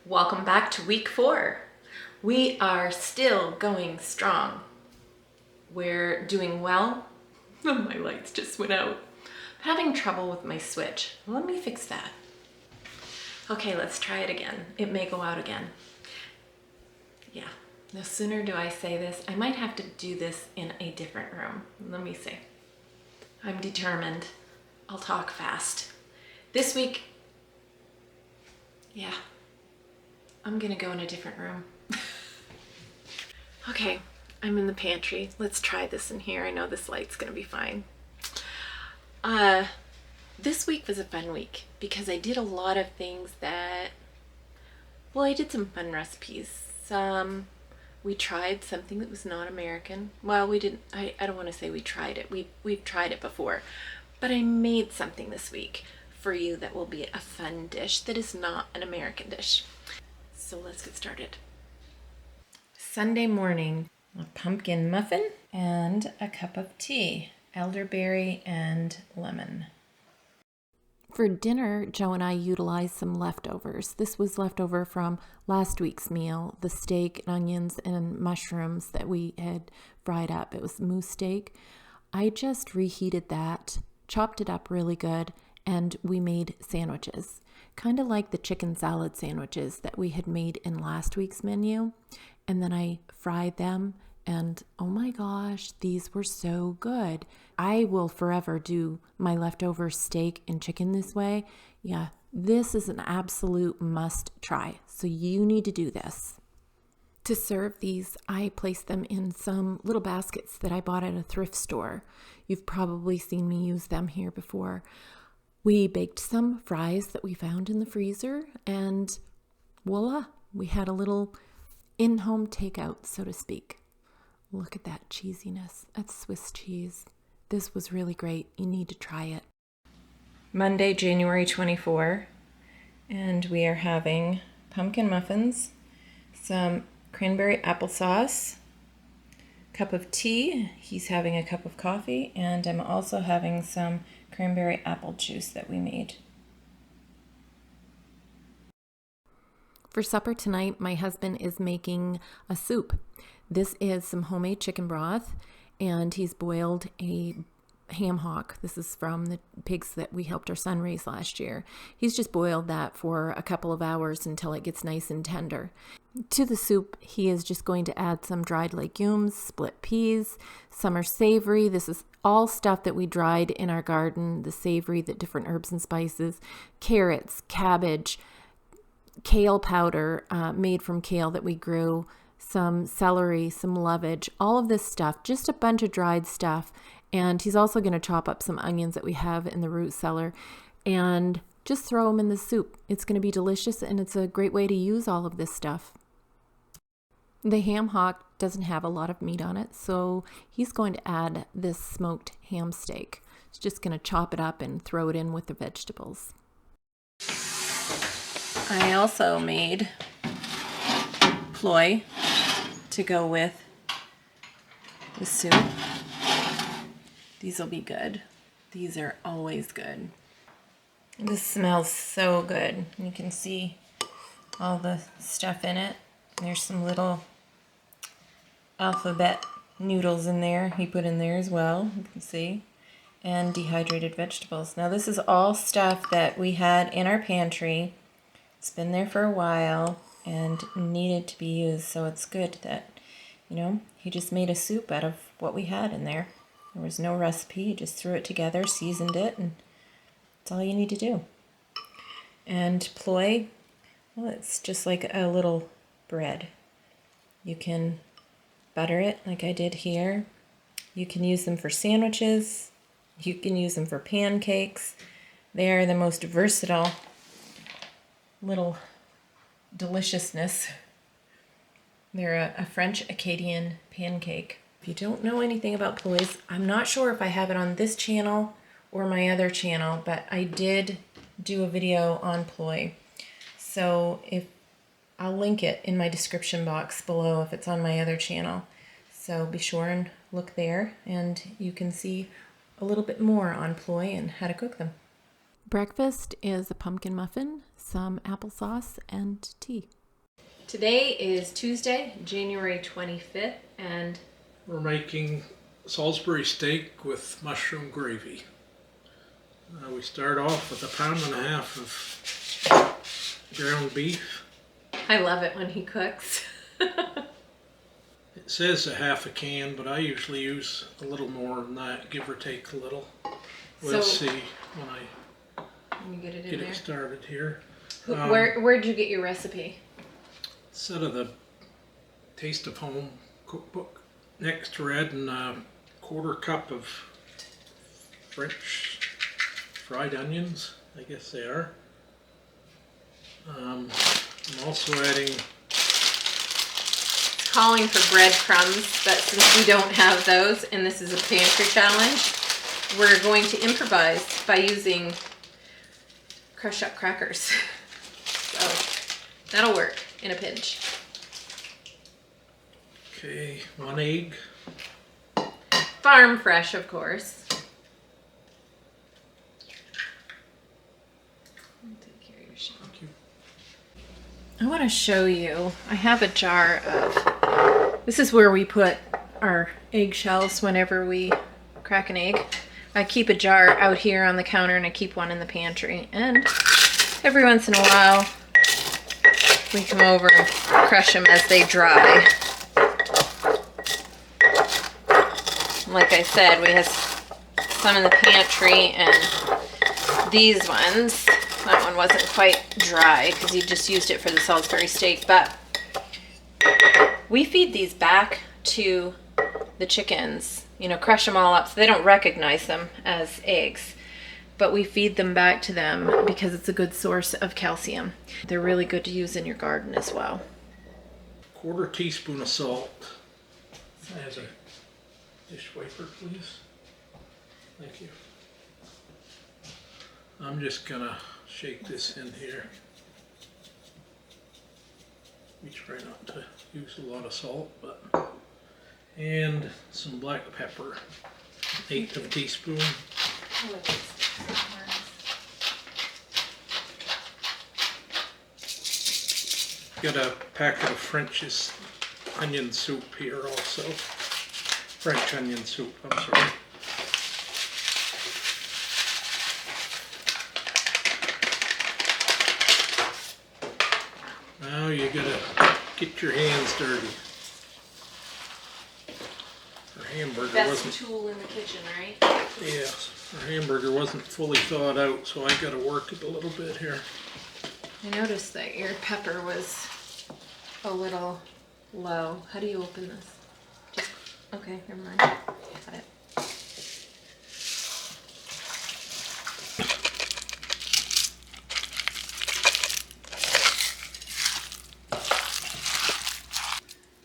Welcome back to week 4. We are still going strong. We're doing well. Oh, my lights just went out. I'm having trouble with my switch. Let me fix that. Okay, let's try it again. It may go out again. Yeah, no sooner do I say this, I might have to do this in a different room. Let me see. I'm determined. I'll talk fast. This week, yeah, I'm gonna go in a different room. Okay, I'm in the pantry. Let's try this in here. I know this light's gonna be fine. This week was a fun week because I did a lot of things that, well, I did some fun recipes. We tried something that was not American. Well, we didn't, I don't want to say we tried it. We've tried it before. But I made something this week for you that will be a fun dish that is not an American dish. So let's get started. Sunday morning, a pumpkin muffin and a cup of tea, elderberry and lemon. For dinner, Joe and I utilized some leftovers. This was leftover from last week's meal, the steak, onions, and mushrooms that we had fried up. It was moose steak. I just reheated that, chopped it up really good, and we made sandwiches, kind of like the chicken salad sandwiches that we had made in last week's menu. And then I fried them, and oh my gosh, these were so good. I will forever do my leftover steak and chicken this way. Yeah, this is an absolute must try. So you need to do this. To serve these, I placed them in some little baskets that I bought at a thrift store. You've probably seen me use them here before. We baked some fries that we found in the freezer, and voila, we had a little in-home takeout, so to speak. Look at that cheesiness. That's Swiss cheese. This was really great. You need to try it. Monday, January 24, and we are having pumpkin muffins, some cranberry applesauce, cup of tea. He's having a cup of coffee, and I'm also having some cranberry apple juice that we made. For supper tonight, my husband is making a soup. This is some homemade chicken broth, and he's boiled a ham hock. This is from the pigs that we helped our son raise last year. He's just boiled that for a couple of hours until it gets nice and tender. To the soup, he is just going to add some dried legumes, split peas, summer savory. This is all stuff that we dried in our garden, the savory, the different herbs and spices, carrots, cabbage, kale powder made from kale that we grew, some celery, some lovage, all of this stuff, just a bunch of dried stuff. And he's also going to chop up some onions that we have in the root cellar and just throw them in the soup. It's going to be delicious, and it's a great way to use all of this stuff. The ham hock doesn't have a lot of meat on it, so he's going to add this smoked ham steak. He's just going to chop it up and throw it in with the vegetables. I also made ploy to go with the soup. These will be good. These are always good. This smells so good. You can see all the stuff in it. There's some little alphabet noodles in there. He put in there as well, you can see. And dehydrated vegetables. Now this is all stuff that we had in our pantry. It's been there for a while and needed to be used, so it's good that, he just made a soup out of what we had in there. There was no recipe, he just threw it together, seasoned it, and that's all you need to do. And ploy, well, it's just like a little bread. You can butter it like I did here. You can use them for sandwiches. You can use them for pancakes. They are the most versatile little deliciousness. They're a French Acadian pancake. If you don't know anything about ploys, I'm not sure if I have it on this channel or my other channel, but I did do a video on ploy. So I'll link it in my description box below if it's on my other channel. So be sure and look there, and you can see a little bit more on ploy and how to cook them. Breakfast is a pumpkin muffin, some applesauce, and tea. Today is Tuesday, January 25th, and we're making Salisbury steak with mushroom gravy. We start off with 1.5 pounds of ground beef. I love it when he cooks. It says 1/2 can, but I usually use a little more than that, give or take a little. We'll see when I get it started here. Where'd you get your recipe? It's out of the Taste of Home cookbook. Next, we're adding a 1/4 cup of French fried onions, I guess they are. I'm also adding... calling for breadcrumbs, but since we don't have those, and this is a pantry challenge, we're going to improvise by using crushed up crackers. So that'll work in a pinch. Okay, 1 egg. Farm fresh, of course. Take care of your shell. Thank you. I want to show you, I have a jar of, this is where we put our eggshells whenever we crack an egg. I keep a jar out here on the counter and I keep one in the pantry. And every once in a while, we come over and crush them as they dry. Like I said, we have some in the pantry, and these ones, that one wasn't quite dry because he just used it for the Salisbury steak, but we feed these back to the chickens, you know, crush them all up so they don't recognize them as eggs, but we feed them back to them because it's a good source of calcium. They're really good to use in your garden as well. 1/4 teaspoon of salt. As a dish wiper, please. Thank you. I'm just gonna shake this in here. We try not to use a lot of salt, but... and some black pepper, 1/8 of a teaspoon. Got a packet of French's onion soup here also. French onion soup, I'm sorry. Now you gotta get your hands dirty. Our hamburger Best tool in the kitchen, right? Yes, our hamburger wasn't fully thawed out, so I gotta work it a little bit here. I noticed that your pepper was a little low. How do you open this? Just, okay, never mind. Got it.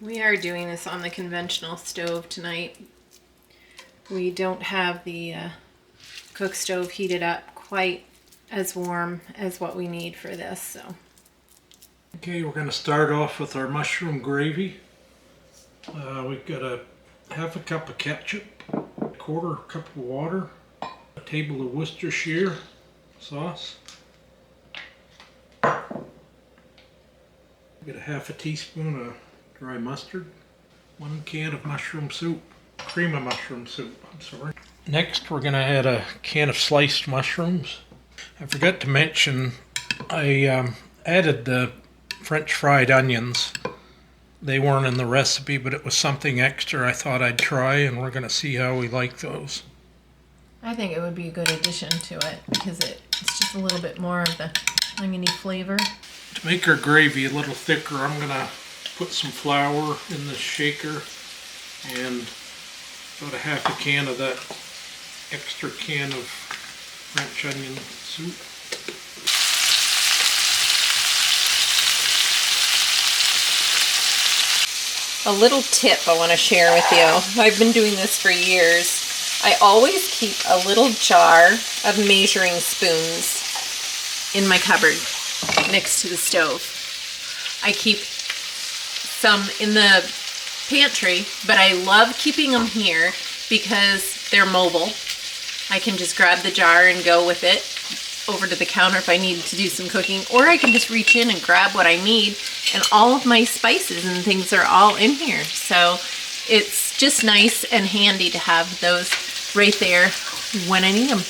We are doing this on the conventional stove tonight. We don't have the cook stove heated up quite as warm as what we need for this, so. Okay, we're going to start off with our mushroom gravy. We've got a 1/2 cup of ketchup, 1/4 cup of water, a table of Worcestershire sauce. We've got a 1/2 teaspoon of dry mustard, 1 can of mushroom soup, cream of mushroom soup, I'm sorry. Next, we're going to add a can of sliced mushrooms. I forgot to mention, I added the French fried onions. They weren't in the recipe, but it was something extra I thought I'd try, and we're going to see how we like those. I think it would be a good addition to it because it's just a little bit more of the oniony flavor. To make our gravy a little thicker, I'm going to put some flour in the shaker and about a 1/2 can of that extra can of French onion soup. A little tip I want to share with you. I've been doing this for years. I always keep a little jar of measuring spoons in my cupboard next to the stove. I keep some in the pantry, but I love keeping them here because they're mobile. I can just grab the jar and go with it over to the counter if I needed to do some cooking, or I can just reach in and grab what I need, and all of my spices and things are all in here. So it's just nice and handy to have those right there when I need them.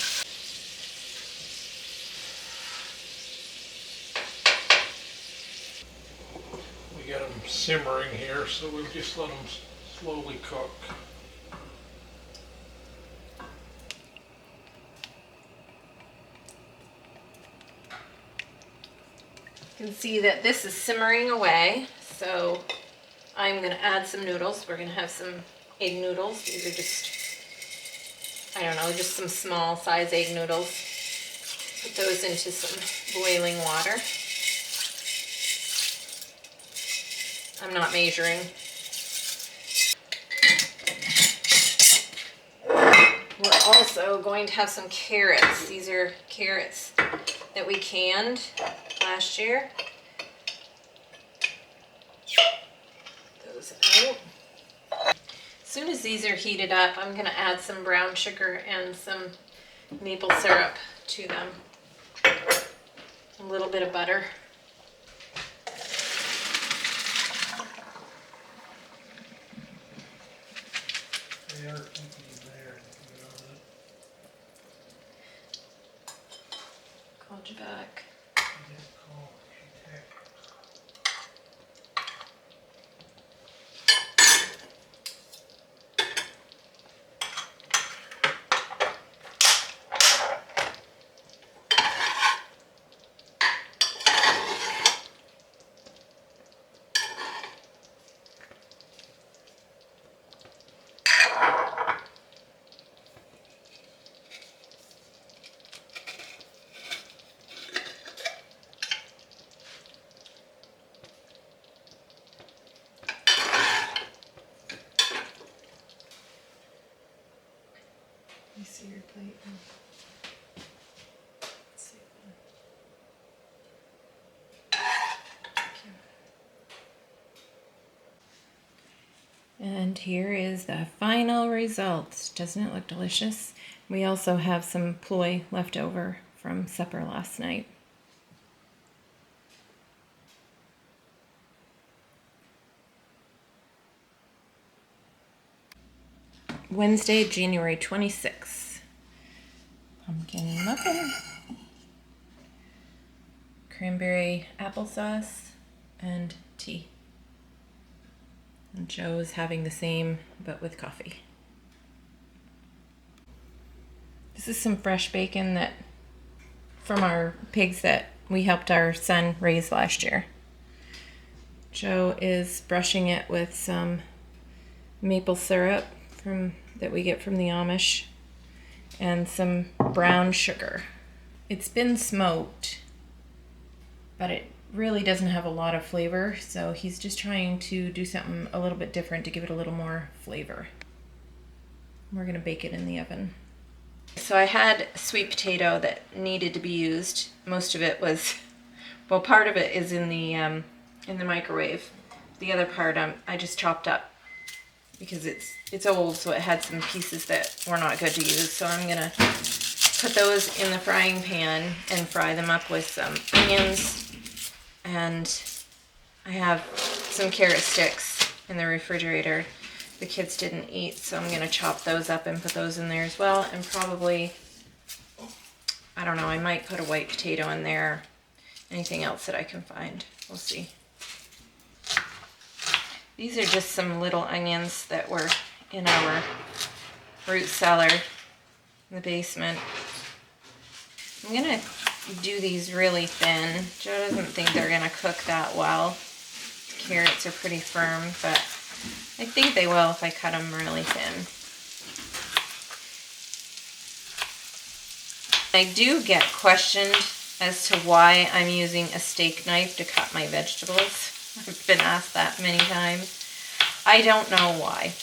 We got them simmering here, so we'll just let them slowly cook. You can see that this is simmering away, so I'm going to add some noodles. We're going to have some egg noodles. These are just, I don't know, just some small size egg noodles. Put those into some boiling water. I'm not measuring. We're also going to have some carrots. These are carrots that we canned last year. Those out. As soon as these are heated up, I'm going to add some brown sugar and some maple syrup to them. A little bit of butter. They are keeping there. Called you back. Let me see your plate. Let's see. And here is the final result. Doesn't it look delicious? We also have some ploy left over from supper last night. Wednesday, January 26th. Pumpkin muffin, cranberry applesauce, and tea. And Joe is having the same, but with coffee. This is some fresh bacon that from our pigs that we helped our son raise last year. Joe is brushing it with some maple syrup that we get from the Amish and some brown sugar. It's been smoked, but it really doesn't have a lot of flavor, so he's just trying to do something a little bit different to give it a little more flavor. We're gonna bake it in the oven. So I had sweet potato that needed to be used. Most of it was, well, part of it is in the microwave. The other part I just chopped up because it's old, so it had some pieces that were not good to use. So I'm gonna put those in the frying pan and fry them up with some onions. And I have some carrot sticks in the refrigerator. The kids didn't eat, so I'm gonna chop those up and put those in there as well. And probably, I don't know, I might put a white potato in there. Anything else that I can find, we'll see. These are just some little onions that were in our root cellar in the basement. I'm gonna do these really thin. Joe doesn't think they're gonna cook that well. Carrots are pretty firm, but I think they will if I cut them really thin. I do get questioned as to why I'm using a steak knife to cut my vegetables. I've been asked that many times. I don't know why.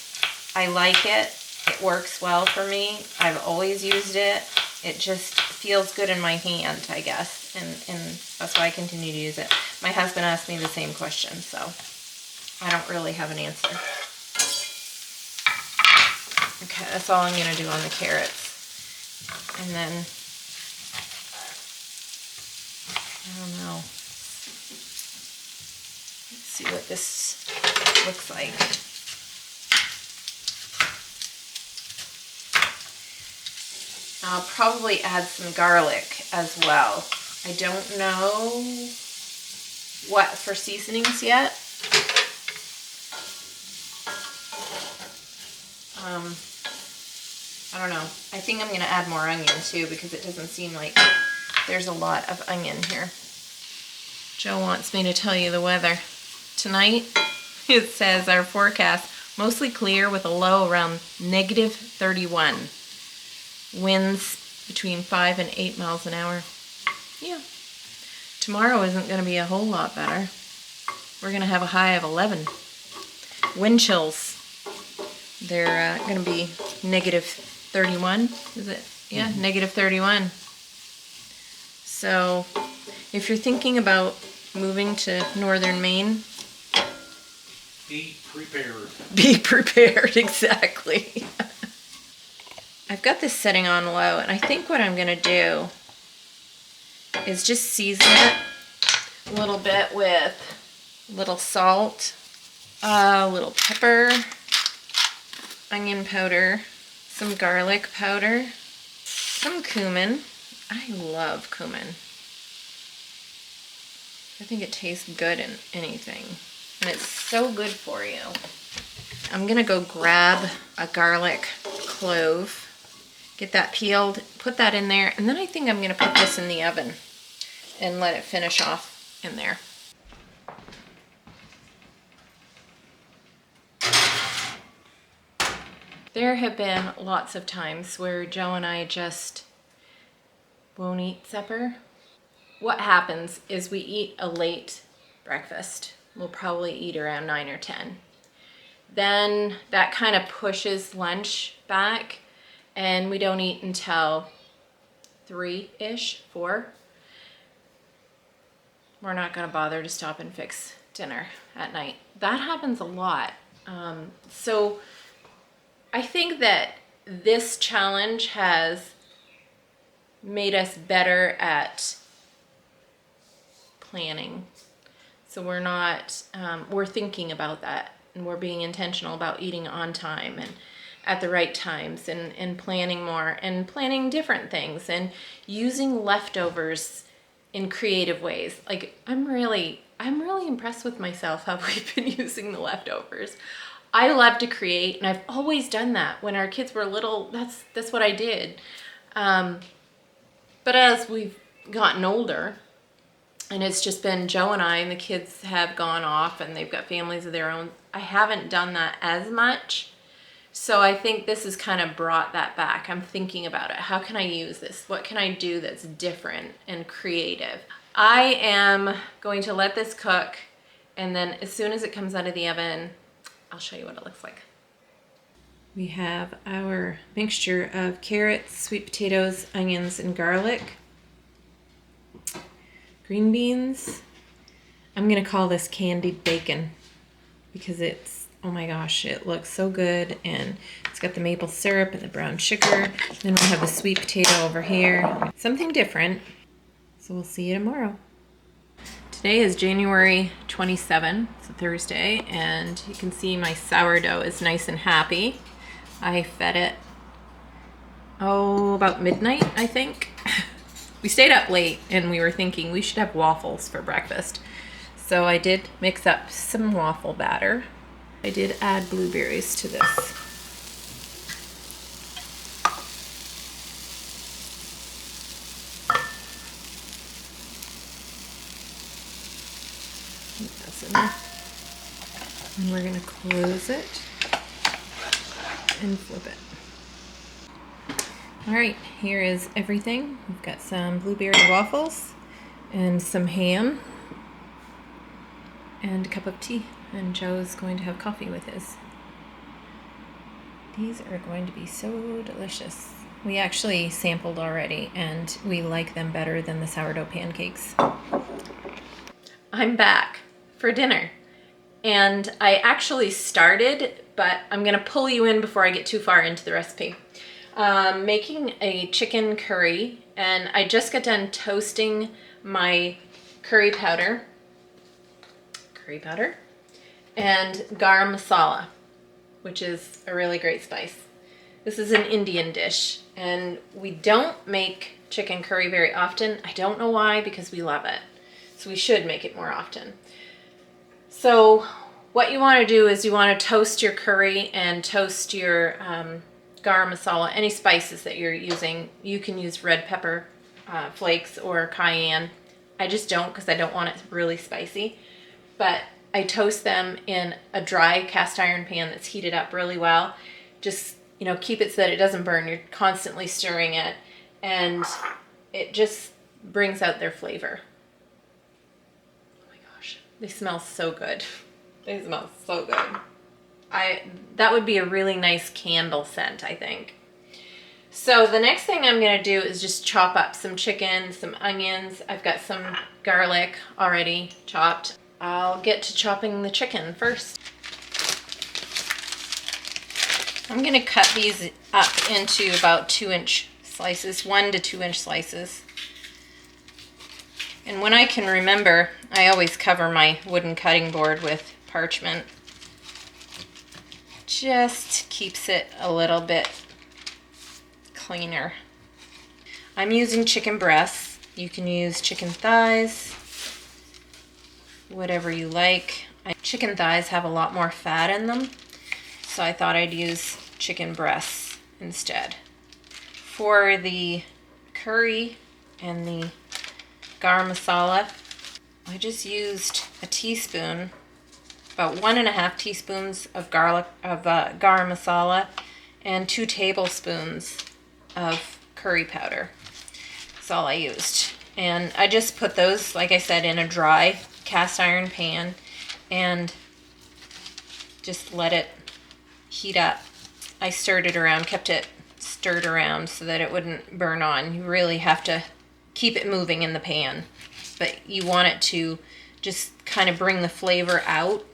I like it. It works well for me. I've always used it. It just feels good in my hand, I guess, and that's why I continue to use it. My husband asked me the same question, so I don't really have an answer. Okay, that's all I'm going to do on the carrots. And then I don't know. Let's see what this looks like. I'll probably add some garlic as well. I don't know what for seasonings yet. I don't know. I think I'm going to add more onion too because it doesn't seem like there's a lot of onion here. Joe wants me to tell you the weather. Tonight, it says our forecast, mostly clear with a low around -31. Winds between 5 and 8 miles an hour. Yeah. Tomorrow isn't going to be a whole lot better. We're going to have a high of 11. Wind chills. They're going to be -31. Is it? Yeah, -31. So if you're thinking about moving to northern Maine, be prepared. Be prepared, exactly. I've got this setting on low, and I think what I'm going to do is just season it a little bit with a little salt, a little pepper, onion powder, some garlic powder, some cumin. I love cumin. I think it tastes good in anything, and it's so good for you. I'm gonna go grab a garlic clove, get that peeled, put that in there, and then I think I'm gonna put this in the oven and let it finish off in there. There have been lots of times where Joe and I just won't eat supper. What happens is we eat a late breakfast. We'll probably eat around 9 or 10. Then that kind of pushes lunch back, and we don't eat until 3-ish, 4. We're not gonna bother to stop and fix dinner at night. That happens a lot. So I think that this challenge has made us better at planning. So we're not, we're thinking about that, and we're being intentional about eating on time and at the right times, and planning more and planning different things and using leftovers in creative ways. Like I'm really impressed with myself how we've been using the leftovers. I love to create, and I've always done that. When our kids were little, that's what I did. But as we've gotten older, and it's just been Joe and I, and the kids have gone off and they've got families of their own, I haven't done that as much. So I think this has kind of brought that back. I'm thinking about it. How can I use this? What can I do that's different and creative? I am going to let this cook, and then as soon as it comes out of the oven, I'll show you what it looks like. We have our mixture of carrots, sweet potatoes, onions, and garlic. Green beans. I'm gonna call this candied bacon because it's, oh my gosh, it looks so good, and it's got the maple syrup and the brown sugar. Then we have the sweet potato over here. Something different. So we'll see you tomorrow. Today is January 27th, it's a Thursday, and you can see my sourdough is nice and happy. I fed it, about midnight, I think. We stayed up late, and we were thinking we should have waffles for breakfast. So I did mix up some waffle batter. I did add blueberries to this. That's enough. And we're gonna close it and flip it. All right, here is everything. We've got some blueberry waffles and some ham and a cup of tea. And Joe's going to have coffee with his. These are going to be so delicious. We actually sampled already, and we like them better than the sourdough pancakes. I'm back for dinner. And I actually started, but I'm gonna pull you in before I get too far into the recipe. Making a chicken curry, and I just got done toasting my curry powder, and garam masala, which is a really great spice. This is an Indian dish, and we don't make chicken curry very often. I don't know why, because we love it. So we should make it more often. So what you want to do is you want to toast your curry and toast your garam masala, any spices that you're using. You can use red pepper flakes or cayenne. I just don't, because I don't want it really spicy. But I toast them in a dry cast iron pan that's heated up really well. Just, you know, keep it so that it doesn't burn. You're constantly stirring it, and it just brings out their flavor. Oh my gosh, they smell so good. They smell so good. That would be a really nice candle scent, I think. So the next thing I'm gonna do is just chop up some chicken, some onions. I've got some garlic already chopped. I'll get to chopping the chicken first. I'm gonna cut these up into about 2-inch slices, 1 to 2-inch slices. And when I can remember, I always cover my wooden cutting board with parchment. Just keeps it a little bit cleaner. I'm using chicken breasts. You can use chicken thighs, whatever you like. Chicken thighs have a lot more fat in them, so I thought I'd use chicken breasts instead. For the curry and the garam masala, I just used a teaspoon, about 1.5 teaspoons of garam masala and 2 tablespoons of curry powder. That's all I used. And I just put those, like I said, in a dry cast iron pan and just let it heat up. I stirred it around, kept it stirred around so that it wouldn't burn on. You really have to keep it moving in the pan, but you want it to just kind of bring the flavor out.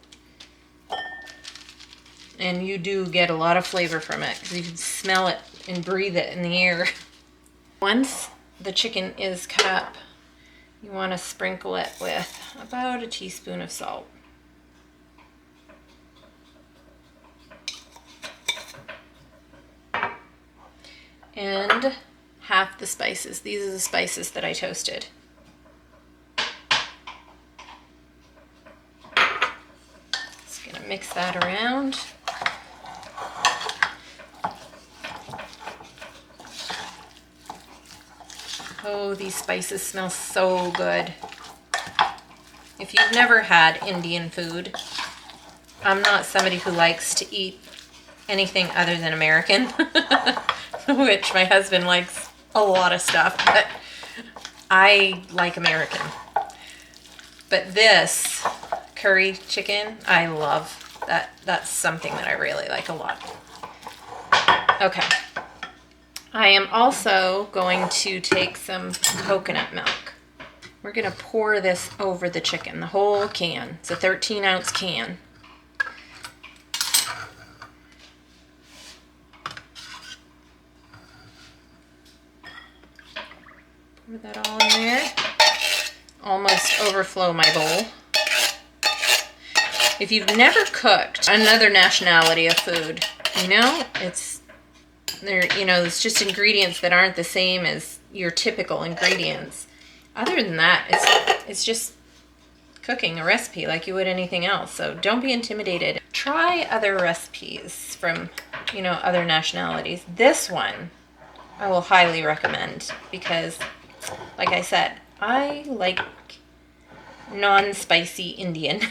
And you do get a lot of flavor from it because you can smell it and breathe it in the air. Once the chicken is cut up, you want to sprinkle it with about a teaspoon of salt. And half the spices. These are the spices that I toasted. Just gonna mix that around. Oh, these spices smell so good. If you've never had Indian food, I'm not somebody who likes to eat anything other than American, which my husband likes a lot of stuff, but I like American. But this curry chicken, I love that. That's something that I really like a lot. Okay. I am also going to take some coconut milk. We're going to pour this over the chicken, the whole can. It's a 13-ounce can. Pour that all in there. Almost overflow my bowl. If you've never cooked another nationality of food, you know, it's just ingredients that aren't the same as your typical ingredients. Other than that, it's just cooking a recipe like you would anything else. So don't be intimidated. Try other recipes from, other nationalities. This one I will highly recommend because, like I said, I like non-spicy Indian.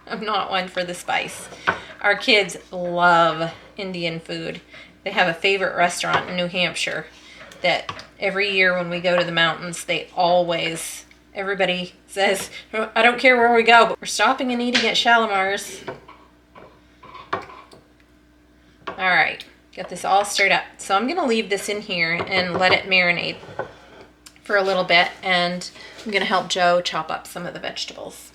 I'm not one for the spice. Our kids love Indian food. They have a favorite restaurant in New Hampshire that every year when we go to the mountains, everybody says, I don't care where we go, but we're stopping and eating at Shalimar's. All right, got this all stirred up. So I'm gonna leave this in here and let it marinate for a little bit, and I'm gonna help Joe chop up some of the vegetables.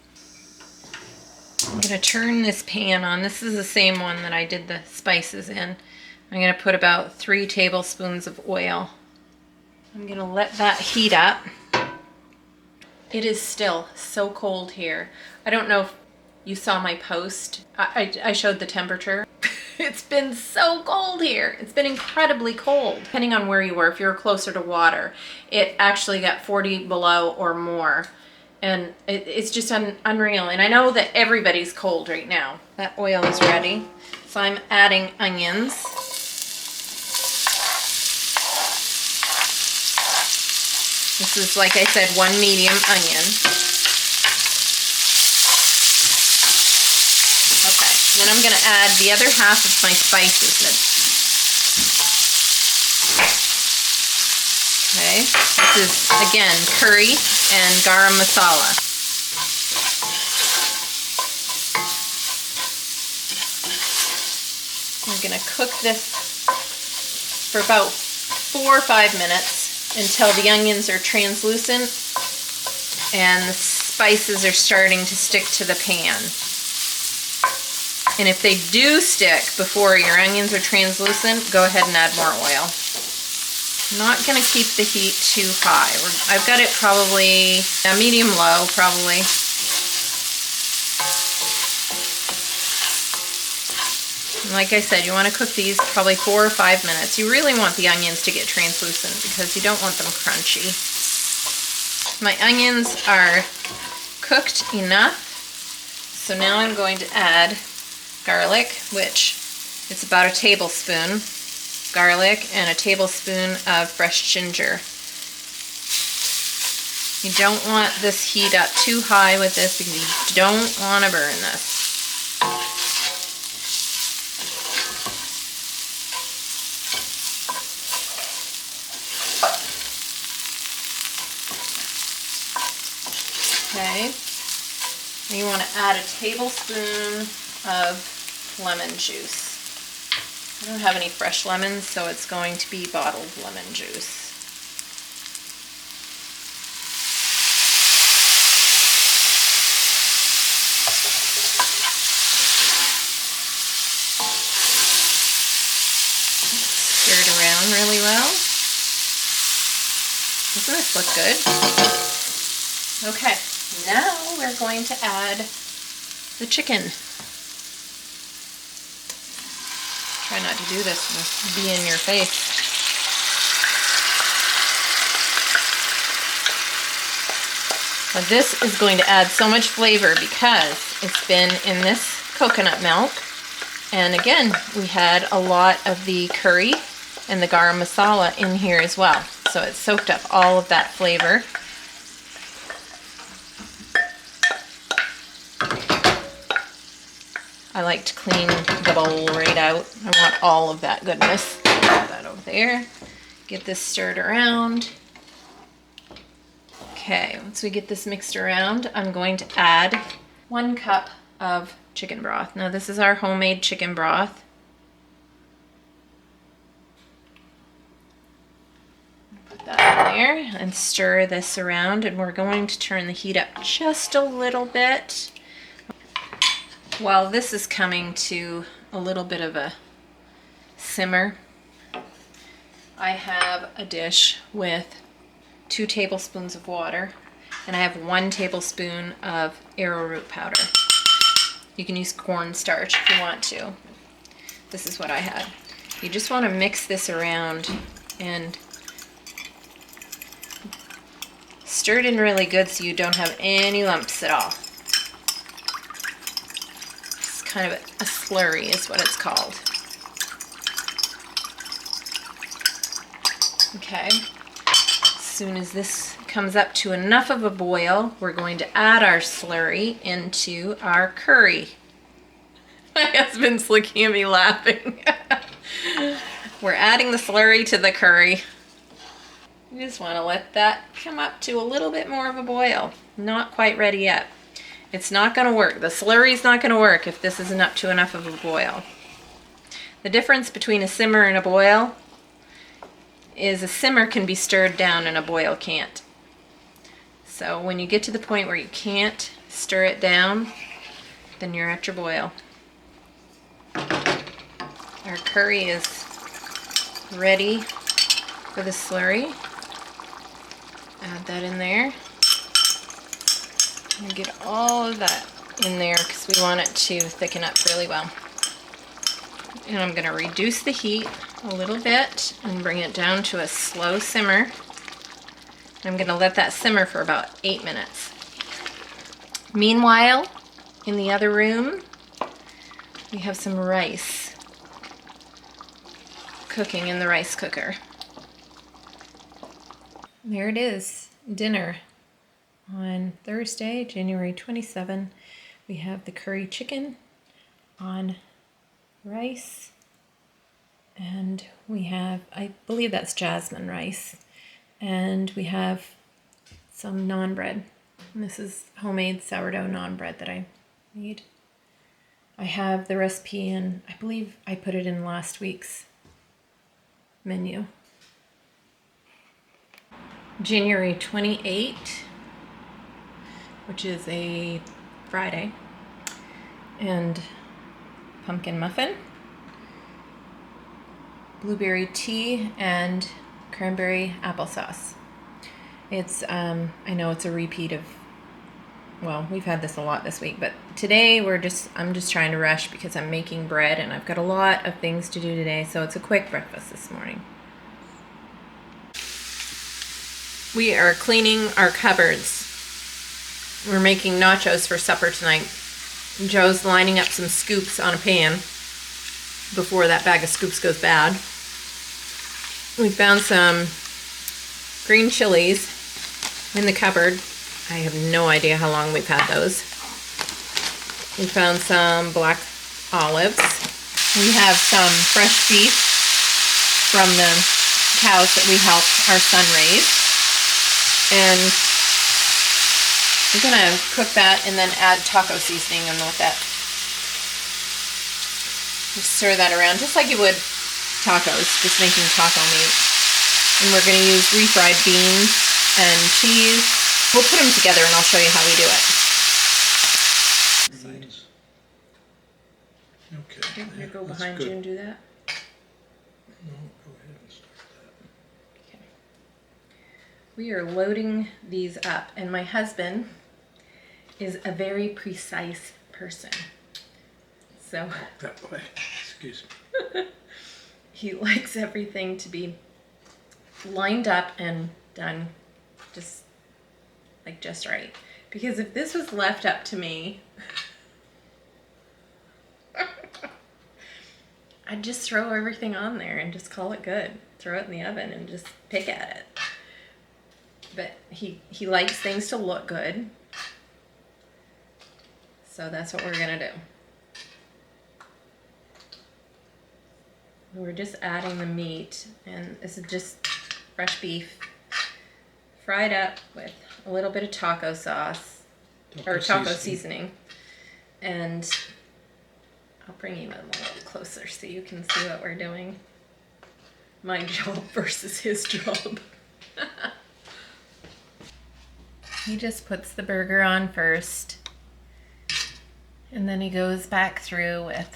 I'm gonna turn this pan on. This is the same one that I did the spices in. I'm going to put about 3 tablespoons of oil. I'm going to let that heat up. It is still so cold here. I don't know if you saw my post. I showed the temperature. It's been so cold here. It's been incredibly cold. Depending on where you were, if you were closer to water, it actually got 40 below or more. And it's just unreal. And I know that everybody's cold right now. That oil is ready. So I'm adding onions. This is, like I said, one medium onion. Okay, then I'm gonna add the other half of my spices. Okay, this is, again, curry and garam masala. I'm gonna cook this for about 4 or 5 minutes until the onions are translucent and the spices are starting to stick to the pan. And if they do stick before your onions are translucent, go ahead and add more oil. I'm not going to keep the heat too high. I've got it probably medium low, probably. And like I said, you want to cook these probably 4 or 5 minutes. You really want the onions to get translucent because you don't want them crunchy. My onions are cooked enough, so now I'm going to add garlic, which it's about a tablespoon garlic and a tablespoon of fresh ginger. You don't want this heat up too high with this because you don't want to burn this. Okay, and you want to add a tablespoon of lemon juice. I don't have any fresh lemons, so it's going to be bottled lemon juice. Stir it around really well. Doesn't this look good? Okay, now we're going to add the chicken. Try not to do this and be in your face. Now this is going to add so much flavor because it's been in this coconut milk. And again, we had a lot of the curry and the garam masala in here as well. So it soaked up all of that flavor. I like to clean the bowl right out. I want all of that goodness. Put that over there. Get this stirred around. Okay, once we get this mixed around, I'm going to add 1 cup of chicken broth. Now this is our homemade chicken broth. Put that in there and stir this around, and we're going to turn the heat up just a little bit. While this is coming to a little bit of a simmer, I have a dish with 2 tablespoons of water, and I have 1 tablespoon of arrowroot powder. You can use cornstarch if you want to. This is what I had. You just want to mix this around and stir it in really good so you don't have any lumps at all. Kind of a slurry is what it's called. Okay, as soon as this comes up to enough of a boil, we're going to add our slurry into our curry. My husband's looking at me laughing. We're adding the slurry to the curry. You just want to let that come up to a little bit more of a boil. Not quite ready yet. It's not going to work. The slurry's not going to work if this isn't up to enough of a boil. The difference between a simmer and a boil is a simmer can be stirred down and a boil can't. So when you get to the point where you can't stir it down, then you're at your boil. Our curry is ready for the slurry. Add that in there. And get all of that in there because we want it to thicken up really well. And I'm going to reduce the heat a little bit and bring it down to a slow simmer. I'm going to let that simmer for about 8 minutes. Meanwhile, in the other room, we have some rice cooking in the rice cooker. There it is, dinner. On Thursday, January 27, we have the curry chicken on rice, and we have, I believe that's jasmine rice, and we have some naan bread. And this is homemade sourdough naan bread that I made. I have the recipe, and I believe I put it in last week's menu. January 28th, which is a Friday, and pumpkin muffin, blueberry tea, and cranberry applesauce. It's, I know it's a repeat of, well, we've had this a lot this week, but today I'm just trying to rush because I'm making bread and I've got a lot of things to do today, so it's a quick breakfast this morning. We are cleaning our cupboards. We're making nachos for supper tonight. Joe's lining up some scoops on a pan before that bag of scoops goes bad. We found some green chilies in the cupboard. I have no idea how long we've had those. We found some black olives. We have some fresh beef from the cows that we helped our son raise. And we're gonna cook that and then add taco seasoning and with that. Just stir that around just like you would tacos, just making taco meat. And we're gonna use refried beans and cheese. We'll put them together and I'll show you how we do it. Okay. I'm gonna go behind you and do that. No, go ahead and start that. Okay. We are loading these up, and my husband is a very precise person. So That way. Excuse me. he likes everything to be lined up and done just right. Because if this was left up to me, I'd just throw everything on there and just call it good. Throw it in the oven and just pick at it. But he likes things to look good. So that's what we're gonna do. We're just adding the meat, and this is just fresh beef fried up with a little bit of taco sauce or taco seasoning. And I'll bring you in a little closer so you can see what we're doing. My job versus his job. He just puts the burger on first, and then he goes back through with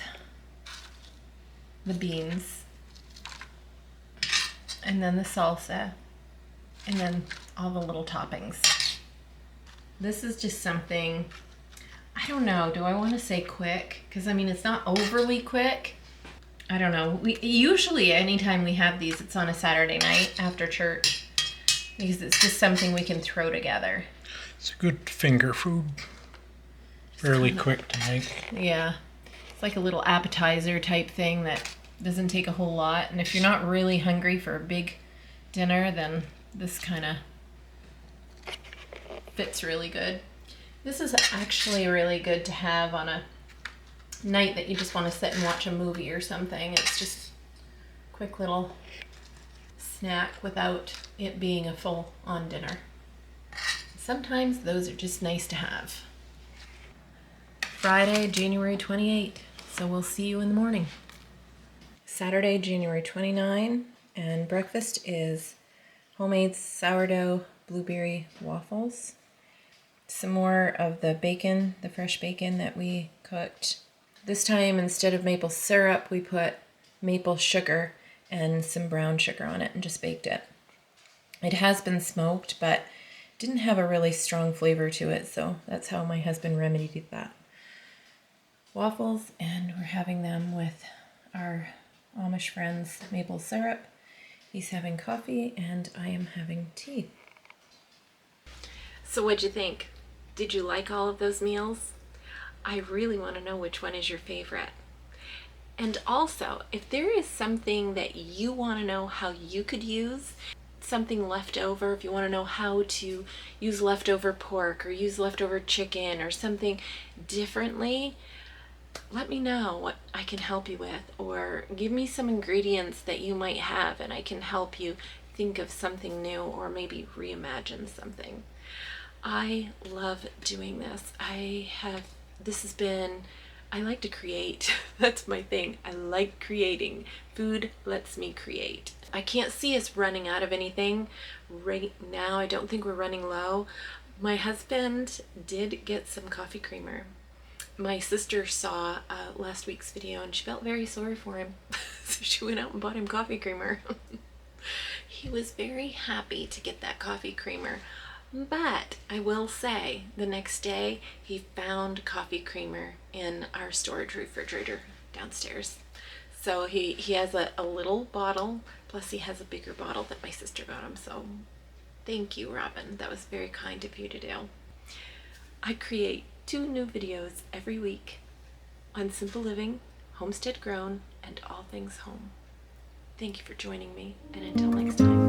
the beans, and then the salsa, and then all the little toppings. This is just something, I don't know, do I want to say quick? Because I mean, it's not overly quick. I don't know. We usually, anytime we have these, it's on a Saturday night after church, because it's just something we can throw together. It's a good finger food. Fairly quick to make. Yeah. It's like a little appetizer type thing that doesn't take a whole lot. And if you're not really hungry for a big dinner, then this kind of fits really good. This is actually really good to have on a night that you just want to sit and watch a movie or something. It's just a quick little snack without it being a full-on dinner. Sometimes those are just nice to have. Friday, January 28th, so we'll see you in the morning. Saturday, January 29, and breakfast is homemade sourdough blueberry waffles. Some more of the bacon, the fresh bacon that we cooked. This time, instead of maple syrup, we put maple sugar and some brown sugar on it and just baked it. It has been smoked, but didn't have a really strong flavor to it, so that's how my husband remedied that. Waffles, and we're having them with our Amish friend's maple syrup. He's having coffee, and I am having tea. So what'd you think? Did you like all of those meals? I really want to know which one is your favorite. And also, if there is something that you want to know how you could use, something left over, if you want to know how to use leftover pork or use leftover chicken or something differently, let me know what I can help you with, or give me some ingredients that you might have and I can help you think of something new or maybe reimagine something. I love doing this. I like to create. That's my thing. I like creating. Food lets me create. I can't see us running out of anything right now. I don't think we're running low. My husband did get some coffee creamer. My sister saw last week's video and she felt very sorry for him. So she went out and bought him coffee creamer. He was very happy to get that coffee creamer. But I will say, the next day he found coffee creamer in our storage refrigerator downstairs. So he has a little bottle, plus he has a bigger bottle that my sister got him. So thank you, Robin. That was very kind of you to do. I create 2 new videos every week on simple living, homestead grown, and all things home. Thank you for joining me, and until next time.